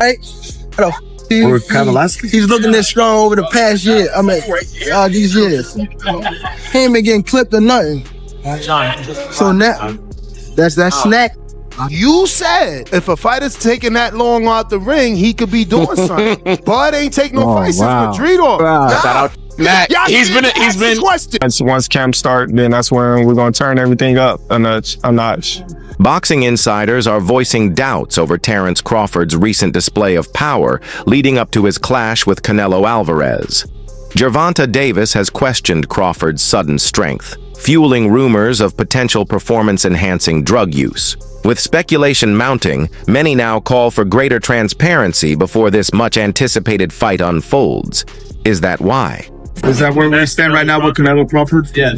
Right? He's looking this strong over the past year. I mean, these years. He ain't been getting clipped or nothing. So now, that's that snack. You said if a fighter's taking that long out the ring, he could be doing something. Bud ain't take no fight since Madrid off. Matt, he's been question. Once camp start, then that's when we're gonna turn everything up a notch. Boxing insiders are voicing doubts over Terence Crawford's recent display of power leading up to his clash with Canelo Alvarez. Gervonta Davis has questioned Crawford's sudden strength, fueling rumors of potential performance-enhancing drug use. With speculation mounting, many now call for greater transparency before this much-anticipated fight unfolds. Is that why? Is that where we stand right now with Canelo Crawford? Yeah.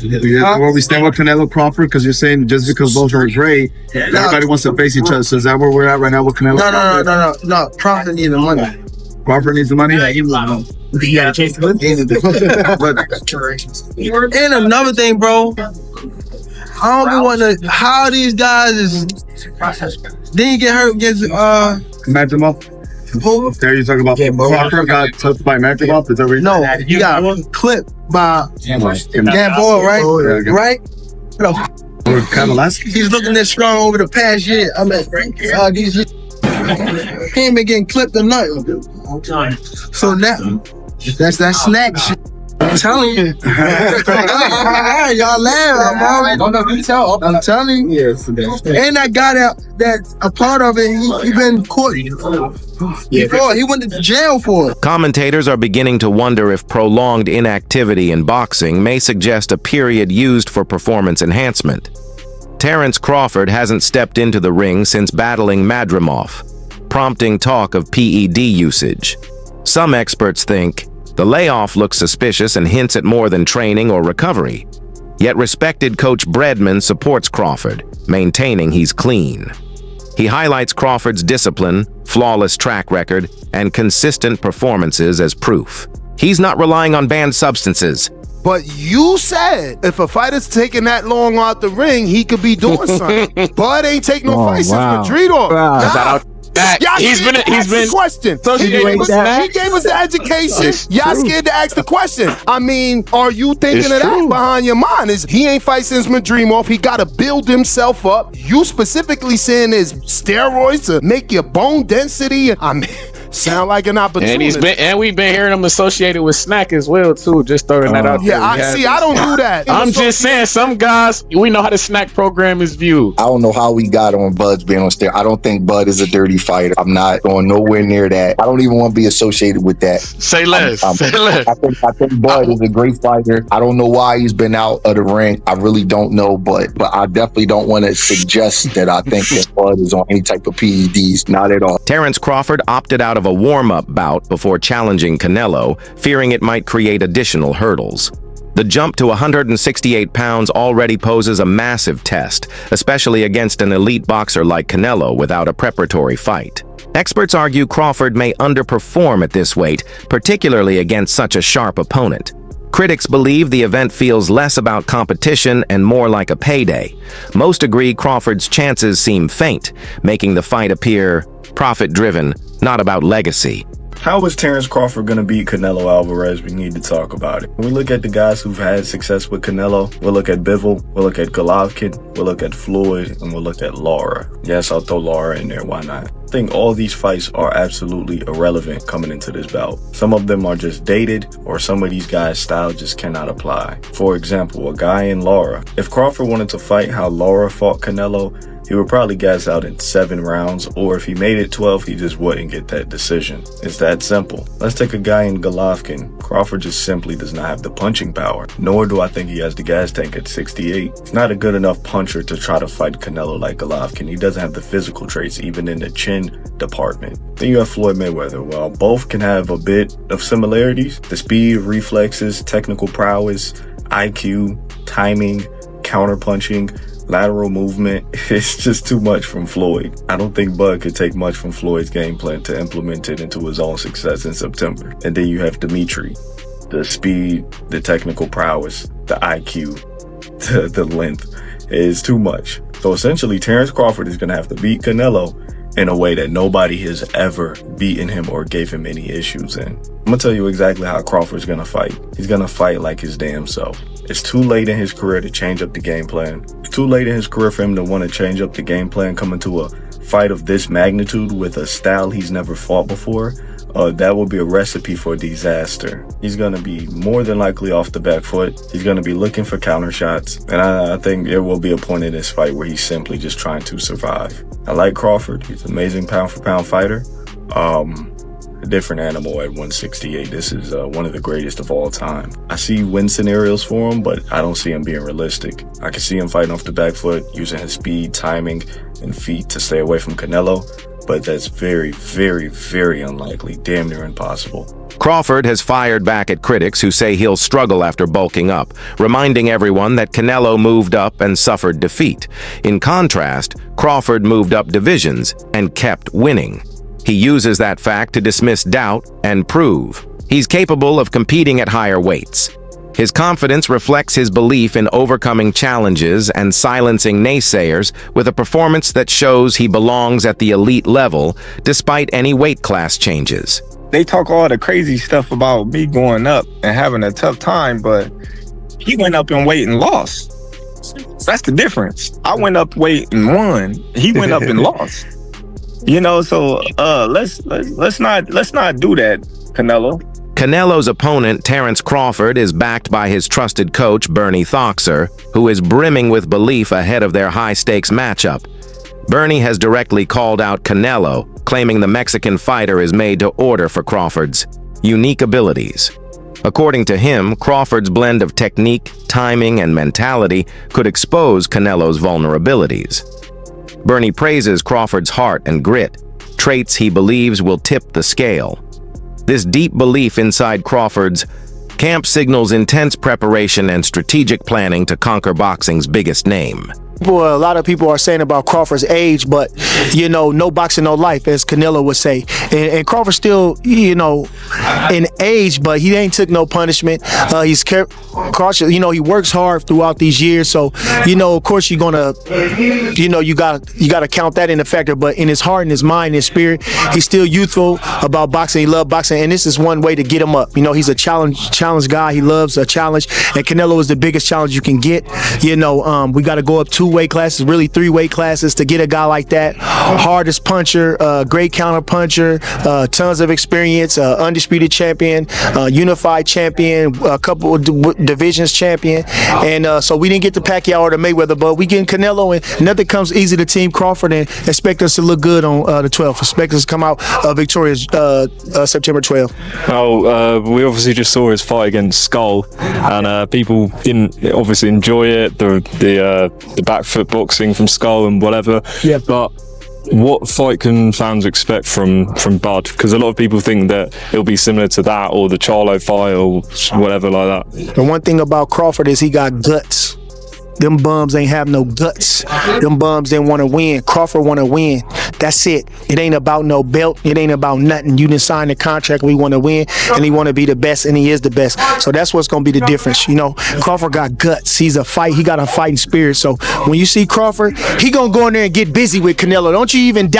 Where we stand with Canelo Crawford? Because you're saying just because both are great, everybody wants to face each other. So is that where we're at right now with Canelo Crawford? No. Crawford needs the money. Crawford needs the money? Yeah, he was. You gotta chase the money. And another thing, bro. I don't want to. How these guys is. Then you get hurt against Match him up. There you talking about Crawford got touched by Match him up? Is that what no, you got clipped by Gamboa, right? Right? No. He's looking this strong over the past year. I mean, these years. He ain't been getting clipped or nothing. So now, that's that snack shit. I'm telling you. Y'all laugh. I'm telling you. And that guy that a part of it, he been caught before. He went to jail for it. Commentators are beginning to wonder if prolonged inactivity in boxing may suggest a period used for performance enhancement. Terence Crawford hasn't stepped into the ring since battling Madrimov, prompting talk of PED usage. Some experts think the layoff looks suspicious and hints at more than training or recovery. Yet respected coach Breadman supports Crawford, maintaining he's clean. He highlights Crawford's discipline, flawless track record, and consistent performances as proof. He's not relying on banned substances. But you said if a fighter's taking that long out the ring, he could be doing something. Bud ain't take no fight since Madrid off. He's been question. So he gave us the education. Y'all scared to ask the question. I mean, are you thinking of that behind your mind? Is he ain't fight since Madrimov? He got to build himself up. You specifically saying is steroids to make your bone density. I mean, sound like an opportunity. And we've been hearing him associated with snack as well too. Just throwing that out there. I don't do that. I'm just saying, some guys, we know how the snack program is viewed. I don't know how we got on Bud's being on steroids. I don't think Bud is a dirty fighter. I'm not going nowhere near that. I don't even want to be associated with that. Say less. Say less. I think Bud is a great fighter. I don't know why he's been out of the ring. I really don't know, but I definitely don't want to suggest that I think that Bud is on any type of PEDs. Not at all. Terence Crawford opted out of a warm-up bout before challenging Canelo, fearing it might create additional hurdles. The jump to 168 pounds already poses a massive test, especially against an elite boxer like Canelo without a preparatory fight. Experts argue Crawford may underperform at this weight, particularly against such a sharp opponent. Critics believe the event feels less about competition and more like a payday. Most agree Crawford's chances seem faint, making the fight appear profit-driven, not about legacy. How is Terence Crawford going to beat Canelo Alvarez? We need to talk about it. When we look at the guys who've had success with Canelo, we'll look at Bivol, we'll look at Golovkin, we'll look at Floyd, and we'll look at Lara. Yes, I'll throw Lara in there, why not? I think all these fights are absolutely irrelevant coming into this bout. Some of them are just dated, or some of these guys' style just cannot apply. For example, a guy in Lara. If Crawford wanted to fight how Lara fought Canelo, he would probably gas out in 7 rounds, or if he made it 12, he just wouldn't get that decision. It's that simple. Let's take a guy in Golovkin. Crawford just simply does not have the punching power, nor do I think he has the gas tank at 68. He's not a good enough puncher to try to fight Canelo like Golovkin. He doesn't have the physical traits, even in the chin department. Then you have Floyd Mayweather. While both can have a bit of similarities, the speed, reflexes, technical prowess, IQ, timing, counterpunching, lateral movement, it's just too much from Floyd. I don't think Bud could take much from Floyd's game plan to implement it into his own success in September. And then you have Dimitri. The speed, the technical prowess, the IQ, the length is too much. So essentially, Terence Crawford is going to have to beat Canelo in a way that nobody has ever beaten him or gave him any issues in. I'm gonna tell you exactly how Crawford's gonna fight. He's gonna fight like his damn self. It's too late in his career to change up the game plan. It's too late in his career for him to want to change up the game plan coming to a fight of this magnitude with a style he's never fought before. That will be a recipe for disaster. He's going to be more than likely off the back foot. He's going to be looking for counter shots. And I think there will be a point in this fight where he's simply just trying to survive. I like Crawford. He's an amazing pound for pound fighter. A different animal at 168. This is one of the greatest of all time. I see win scenarios for him, but I don't see him being realistic. I can see him fighting off the back foot, using his speed, timing, and feet to stay away from Canelo. But that's very, very, very unlikely, damn near impossible. Crawford has fired back at critics who say he'll struggle after bulking up, reminding everyone that Canelo moved up and suffered defeat. In contrast, Crawford moved up divisions and kept winning. He uses that fact to dismiss doubt and prove he's capable of competing at higher weights. His confidence reflects his belief in overcoming challenges and silencing naysayers with a performance that shows he belongs at the elite level despite any weight class changes. They talk all the crazy stuff about me going up and having a tough time, but he went up in weight and lost. That's the difference. I went up weight and won. He went up and lost. You know, so let's not do that, Canelo. Canelo's opponent, Terence Crawford, is backed by his trusted coach, Bernie Thoxer, who is brimming with belief ahead of their high-stakes matchup. Bernie has directly called out Canelo, claiming the Mexican fighter is made to order for Crawford's unique abilities. According to him, Crawford's blend of technique, timing, and mentality could expose Canelo's vulnerabilities. Bernie praises Crawford's heart and grit, traits he believes will tip the scale. This deep belief inside Crawford's camp signals intense preparation and strategic planning to conquer boxing's biggest name. Well, a lot of people are saying about Crawford's age, but, you know, no boxing, no life, as Canelo would say. And Crawford still, you know, in age, but he ain't took no punishment. He's cautious. You know, he works hard throughout these years. So, you know, of course, you're gonna, you know, you gotta count that in the factor. But in his heart, and his mind, and his spirit, he's still youthful about boxing. He loves boxing, and this is one way to get him up. You know, he's a challenge guy. He loves a challenge, and Canelo is the biggest challenge you can get. You know, we got to go up 2 weight classes, really 3 weight classes to get a guy like that. Hardest puncher, great counter puncher, tons of experience, undisputed champion, unified champion, a couple of divisions champion. And so we didn't get the Pacquiao or the Mayweather, but we getting Canelo, and nothing comes easy to Team Crawford, and expect us to look good on the 12th. Expect us to come out victorious September 12th. Oh, we obviously just saw his fight against Skull, and people didn't obviously enjoy it. The back foot boxing from Skull and whatever. Yeah. But what fight can fans expect from Bud? Because a lot of people think that it'll be similar to that or the Charlo fight or whatever like that. The one thing about Crawford is he got guts. Them bums ain't have no guts. Them bums didn't want to win. Crawford want to win. That's it. It ain't about no belt. It ain't about nothing. You didn't sign the contract. We want to win, and he want to be the best, and he is the best. So that's what's going to be the difference. You know, Crawford got guts. He got a fighting spirit. So when you see Crawford, he going to go in there and get busy with Canelo. Don't you even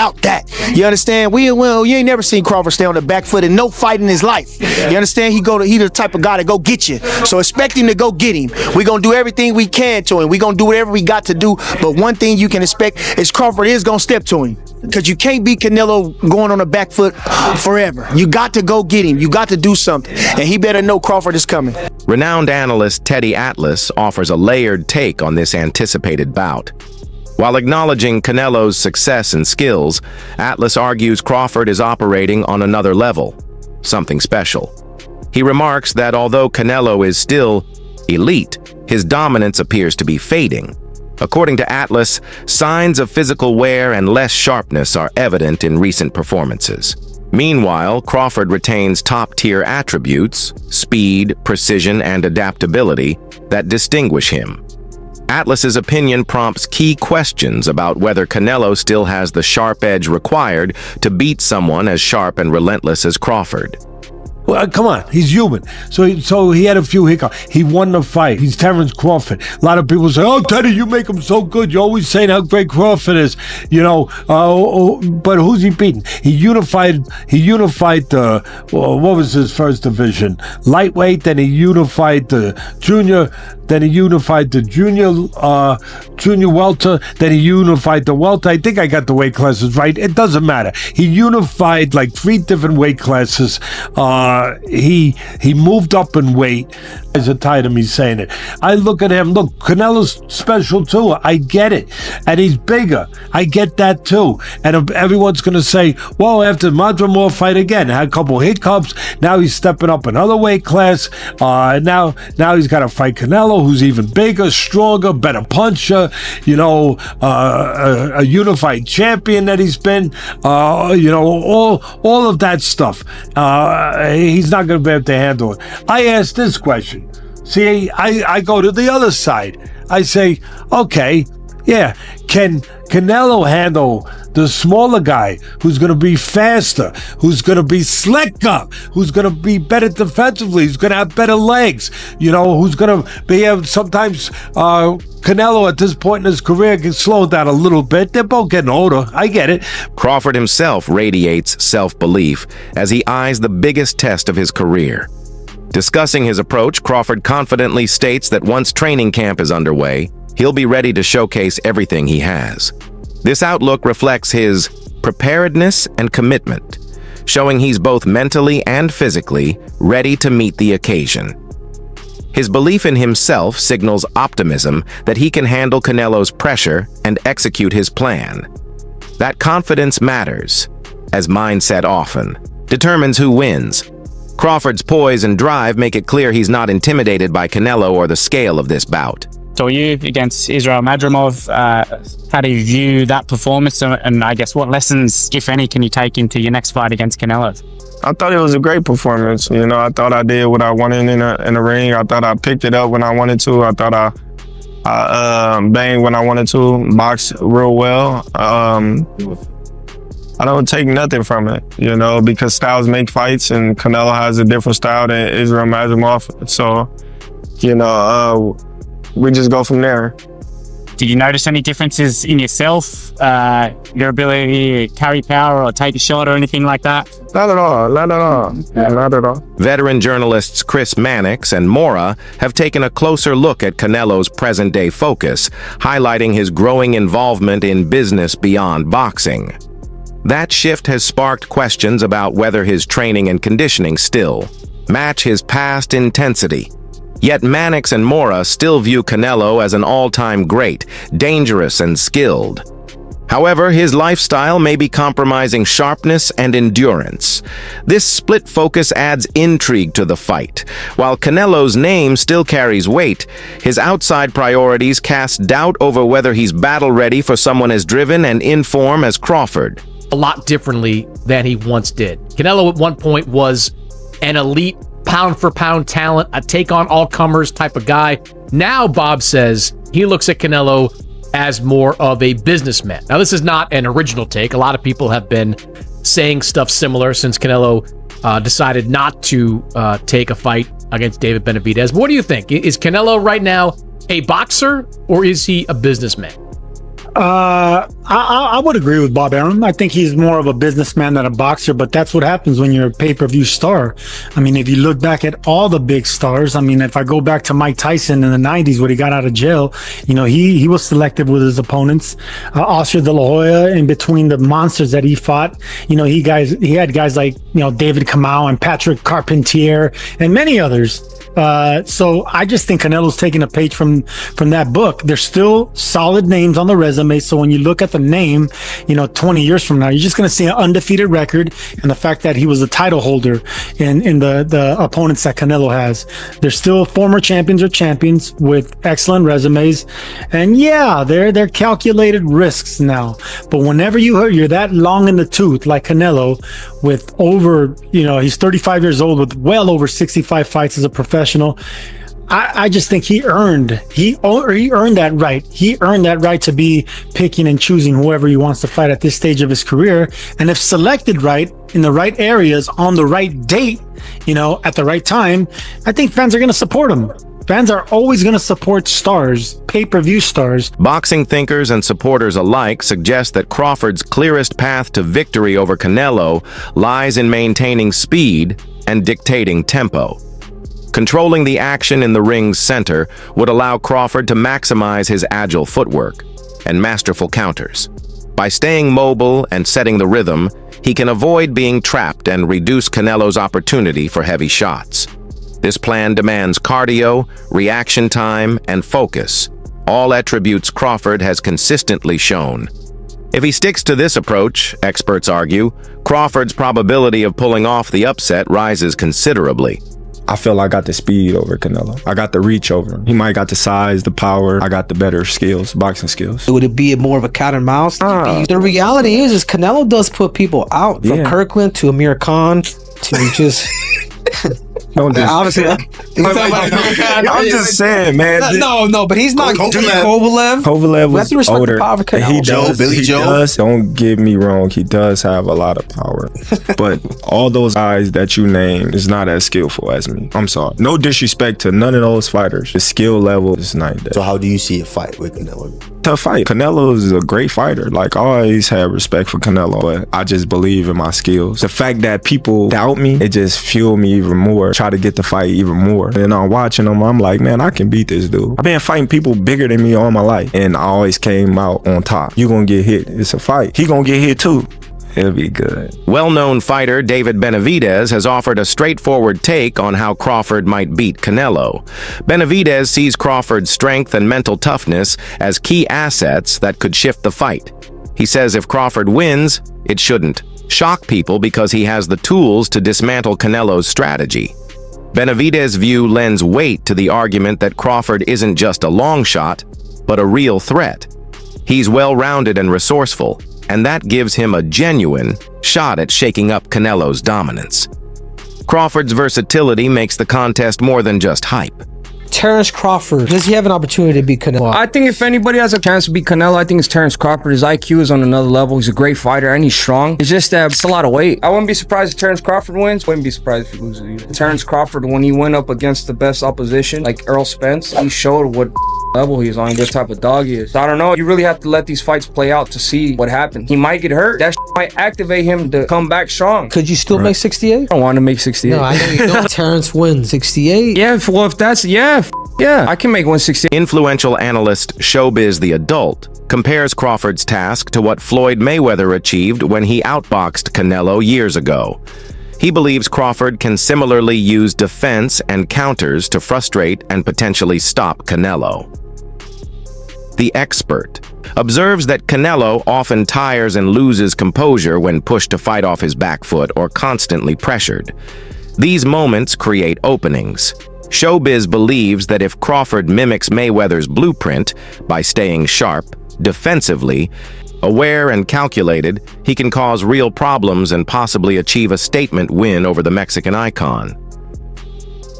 you understand? You ain't never seen Crawford stay on the back foot in no fight in his life. You understand? He the type of guy to go get you. So expect him to go get him. We going to do everything we can to him. We going to do whatever we got to do. But one thing you can expect is Crawford is going to step to him. Because you can't beat Canelo going on the back foot forever. You got to go get him. You got to do something. And he better know Crawford is coming. Renowned analyst Teddy Atlas offers a layered take on this anticipated bout. While acknowledging Canelo's success and skills, Atlas argues Crawford is operating on another level, something special. He remarks that although Canelo is still elite, his dominance appears to be fading. According to Atlas, signs of physical wear and less sharpness are evident in recent performances. Meanwhile, Crawford retains top-tier attributes, speed, precision, and adaptability that distinguish him. Atlas's opinion prompts key questions about whether Canelo still has the sharp edge required to beat someone as sharp and relentless as Crawford. Well, come on, he's human. So he had a few hiccups. He won the fight. He's Terence Crawford. A lot of people say, "Oh, Teddy, you make him so good. You're always saying how great Crawford is." But who's he beating? He unified the what was his first division? Lightweight. Then he unified the junior. Then he unified the junior welter. Then he unified the welter. I think I got the weight classes right. It doesn't matter. He unified like 3 different weight classes. He moved up in weight. Guys are tired of me saying it. I look at him. Look, Canelo's special too. I get it, and he's bigger. I get that too. And everyone's gonna say, "Well, after Madrimov fight again, had a couple hiccups. Now he's stepping up another weight class. Now he's got to fight Canelo, who's even bigger, stronger, better puncher. A unified champion that he's been. All of that stuff. He's not going to be able to handle it." I asked this question. See, I go to the other side. I say, okay, yeah, can Canelo handle the smaller guy who's going to be faster, who's going to be slicker, who's going to be better defensively, who's going to have better legs, who's going to be able, sometimes Canelo at this point in his career can slow down a little bit. They're both getting older. I get it. Crawford himself radiates self-belief as he eyes the biggest test of his career. Discussing his approach, Crawford confidently states that once training camp is underway, he'll be ready to showcase everything he has. This outlook reflects his preparedness and commitment, showing he's both mentally and physically ready to meet the occasion. His belief in himself signals optimism that he can handle Canelo's pressure and execute his plan. That confidence matters, as mindset often determines who wins. Crawford's poise and drive make it clear he's not intimidated by Canelo or the scale of this bout. So you against Israel Madrimov, how do you view that performance, and I guess what lessons, if any, can you take into your next fight against Canelo? I thought it was a great performance. I thought I did what I wanted in the ring. I thought I picked it up when I wanted to. I thought I banged when I wanted to, boxed real well. I don't take nothing from it, because styles make fights, and Canelo has a different style than Israel Madrimov. So, we just go from there. Did you notice any differences in yourself, your ability to carry power or take a shot or anything like that? Not at all. Not at all. Veteran journalists Chris Mannix and Mora have taken a closer look at Canelo's present-day focus, highlighting his growing involvement in business beyond boxing. That shift has sparked questions about whether his training and conditioning still match his past intensity. Yet Mannix and Mora still view Canelo as an all-time great, dangerous and skilled. However, his lifestyle may be compromising sharpness and endurance. This split focus adds intrigue to the fight. While Canelo's name still carries weight, his outside priorities cast doubt over whether he's battle-ready for someone as driven and in form as Crawford. A lot differently than he once did. Canelo at one point was an elite pound-for-pound talent, a take-on-all-comers type of guy. Now, Bob says he looks at Canelo as more of a businessman. Now, this is not an original take. A lot of people have been saying stuff similar since Canelo decided not to take a fight against David Benavidez. But what do you think? Is Canelo right now a boxer, or is he a businessman? I would agree with Bob Arum. I think he's more of a businessman than a boxer, but that's what happens when you're a pay-per-view star. I mean, if you look back at all the big stars, I mean, if I go back to Mike Tyson in the 90s when he got out of jail, he was selective with his opponents. Oscar De La Hoya, in between the monsters that he fought, he had guys like, David Kamau and Patrick Carpentier and many others. So I just think Canelo's taking a page from that book. There's still solid names on the resume. So when you look at the name, 20 years from now, you're just going to see an undefeated record, and the fact that he was a title holder in the opponents that Canelo has. They're still former champions or champions with excellent resumes. And yeah, they're calculated risks now. But whenever you're that long in the tooth, like Canelo, with over, he's 35 years old with well over 65 fights as a professional. I just think he earned that right. He earned that right to be picking and choosing whoever he wants to fight at this stage of his career. And if selected right in the right areas on the right date, at the right time, I think fans are going to support him. Fans are always going to support stars, pay-per-view stars. Boxing thinkers and supporters alike suggest that Crawford's clearest path to victory over Canelo lies in maintaining speed and dictating tempo. Controlling the action in the ring's center would allow Crawford to maximize his agile footwork and masterful counters. By staying mobile and setting the rhythm, he can avoid being trapped and reduce Canelo's opportunity for heavy shots. This plan demands cardio, reaction time, and focus, all attributes Crawford has consistently shown. If he sticks to this approach, experts argue, Crawford's probability of pulling off the upset rises considerably. I feel I got the speed over Canelo. I got the reach over him. He might got the size, the power. I got the better skills, boxing skills. Would it be more of a cat and mouse? The reality is Canelo does put people out. From Kirkland to Amir Khan to just... Obviously, I'm just saying, man. No, but he's not Kovalev. Kovalev was older. He does. Billy Joe. Don't get me wrong. He does have a lot of power, but all those guys that you name is not as skillful as me. I'm sorry. No disrespect to none of those fighters. The skill level is not there. So how do you see a fight with Canelo? Tough fight. Canelo is a great fighter. Like, I always had respect for Canelo, but I just believe in my skills. The fact that people doubt me, it just fueled me even more. Try to get the fight even more. And I'm watching them, I'm like, man, I can beat this dude. I've been fighting people bigger than me all my life, and I always came out on top. You gonna get hit. It's a fight. He gonna get hit too. It'll be good. Well-known fighter David Benavidez has offered a straightforward take on how Crawford might beat Canelo. Benavidez sees Crawford's strength and mental toughness as key assets that could shift the fight. He says if Crawford wins, it shouldn't shock people because he has the tools to dismantle Canelo's strategy. Benavidez's view lends weight to the argument that Crawford isn't just a long shot, but a real threat. He's well-rounded and resourceful, and that gives him a genuine shot at shaking up Canelo's dominance. Crawford's versatility makes the contest more than just hype. Terence Crawford, does he have an opportunity to beat Canelo? I think if anybody has a chance to beat Canelo, I think it's Terence Crawford. His IQ is on another level. He's a great fighter and he's strong. It's just that it's a lot of weight. I wouldn't be surprised if Terence Crawford wins. Wouldn't be surprised if he loses either. Terence Crawford, when he went up against the best opposition, like Errol Spence, he showed what level he is on, what type of dog he is. So I don't know. You really have to let these fights play out to see what happens. He might get hurt. That might activate him to come back strong. Could you still make 68? I don't want to make 68. No, I know you don't. Terence wins 68. Yeah, well, if that's, yeah, I can make 168. Influential analyst Showbiz the Adult compares Crawford's task to what Floyd Mayweather achieved when he outboxed Canelo years ago. He believes Crawford can similarly use defense and counters to frustrate and potentially stop Canelo. The expert observes that Canelo often tires and loses composure when pushed to fight off his back foot or constantly pressured. These moments create openings. Showbiz believes that if Crawford mimics Mayweather's blueprint by staying sharp, defensively, aware and calculated, he can cause real problems and possibly achieve a statement win over the Mexican icon.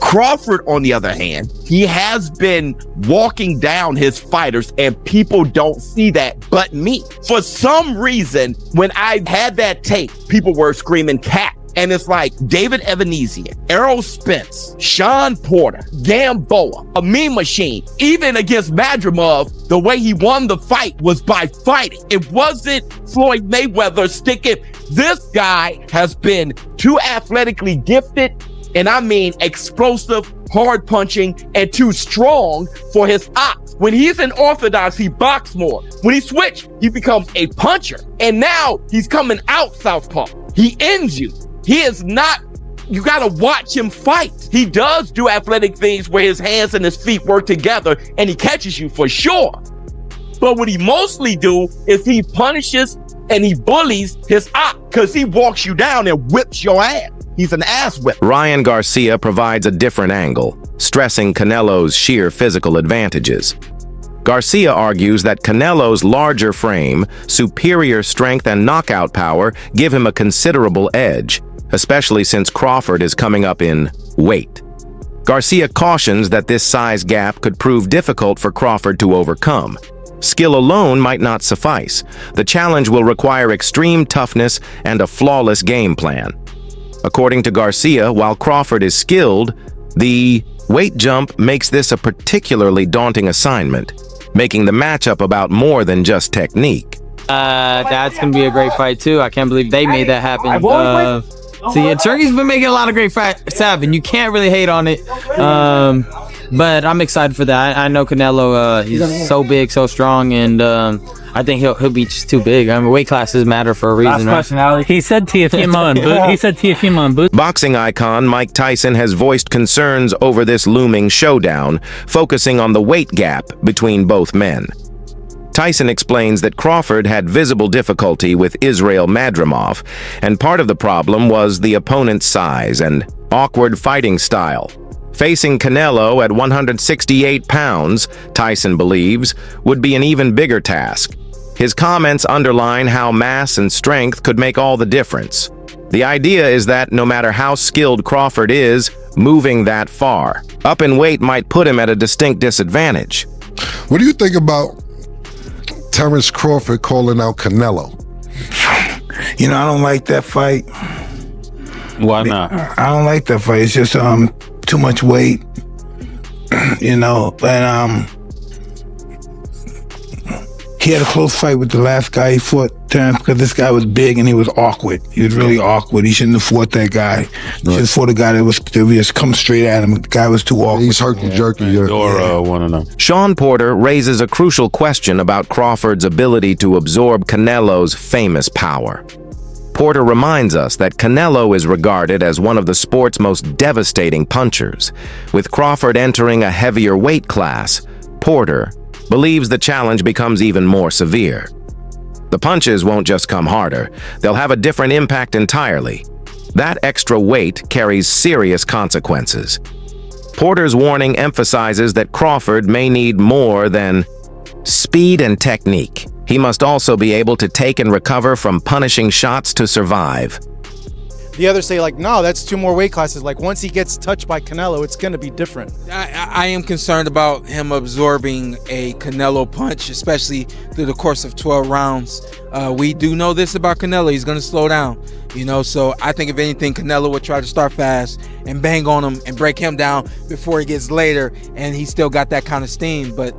Crawford, on the other hand, he has been walking down his fighters and people don't see that but me. For some reason, when I had that tape, people were screaming cat. And it's like David Evanezian, Errol Spence, Shawn Porter, Gamboa, a meme machine. Even against Madrimov, the way he won the fight was by fighting. It wasn't Floyd Mayweather sticking. This guy has been too athletically gifted, and I mean explosive, hard punching, and too strong for his ops. When he's in orthodox, he boxes more. When he switch, he becomes a puncher. And now he's coming out southpaw. He ends you. He is not, you gotta watch him fight. He does do athletic things where his hands and his feet work together and he catches you for sure. But what he mostly do is he punishes and he bullies his op because he walks you down and whips your ass. He's an ass whip. Ryan Garcia provides a different angle, stressing Canelo's sheer physical advantages. Garcia argues that Canelo's larger frame, superior strength, and knockout power give him a considerable edge, especially since Crawford is coming up in weight. Garcia cautions that this size gap could prove difficult for Crawford to overcome. Skill alone might not suffice. The challenge will require extreme toughness and a flawless game plan. According to Garcia, while Crawford is skilled, the weight jump makes this a particularly daunting assignment, making the matchup about more than just technique. That's going to be a great fight, too. I can't believe they made that happen. So, yeah, Turkey's been making a lot of great fights happen. You can't really hate on it. But I'm excited for that. I know Canelo, he's so big, so strong, and I think he'll be just too big. I mean, weight classes matter for a reason. Last question, Ali. He said Teofimo on boot. Boxing icon Mike Tyson has voiced concerns over this looming showdown, focusing on the weight gap between both men. Tyson explains that Crawford had visible difficulty with Israel Madrimov, and part of the problem was the opponent's size and awkward fighting style. Facing Canelo at 168 pounds, Tyson believes, would be an even bigger task. His comments underline how mass and strength could make all the difference. The idea is that no matter how skilled Crawford is, moving that far up in weight might put him at a distinct disadvantage. What do you think about Terence Crawford calling out Canelo? You know, I don't like that fight. Why not? I don't like that fight. It's just too much weight. You know, and he had a close fight with the last guy he fought, Terence, because this guy was big and he was awkward. He was really awkward. He shouldn't have fought that guy. He should have fought a guy that was just come straight at him. The guy was too awkward. He's herky jerky. Want to know. Shawn Porter raises a crucial question about Crawford's ability to absorb Canelo's famous power. Porter reminds us that Canelo is regarded as one of the sport's most devastating punchers. With Crawford entering a heavier weight class, Porter believes the challenge becomes even more severe. The punches won't just come harder, they'll have a different impact entirely. That extra weight carries serious consequences. Porter's warning emphasizes that Crawford may need more than speed and technique. He must also be able to take and recover from punishing shots to survive. The others say, like, no, that's 2 more weight classes. Like, once he gets touched by Canelo, it's going to be different. I am concerned about him absorbing a Canelo punch, especially through the course of 12 rounds. We do know this about Canelo. He's going to slow down, you know. So I think, if anything, Canelo would try to start fast and bang on him and break him down before he gets later. And he's still got that kind of steam. But,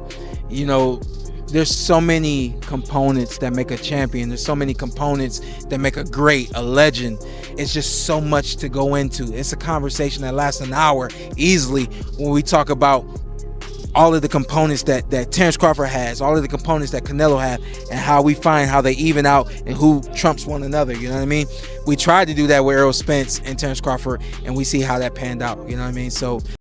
you know, there's so many components that make a champion. There's so many components that make a great, a legend. It's just so much to go into. It's a conversation that lasts an hour easily when we talk about all of the components that Terence Crawford has, all of the components that Canelo have, and how we find how they even out and who trumps one another. You know what I mean? We tried to do that with Errol Spence and Terence Crawford, and we see how that panned out. You know what I mean? So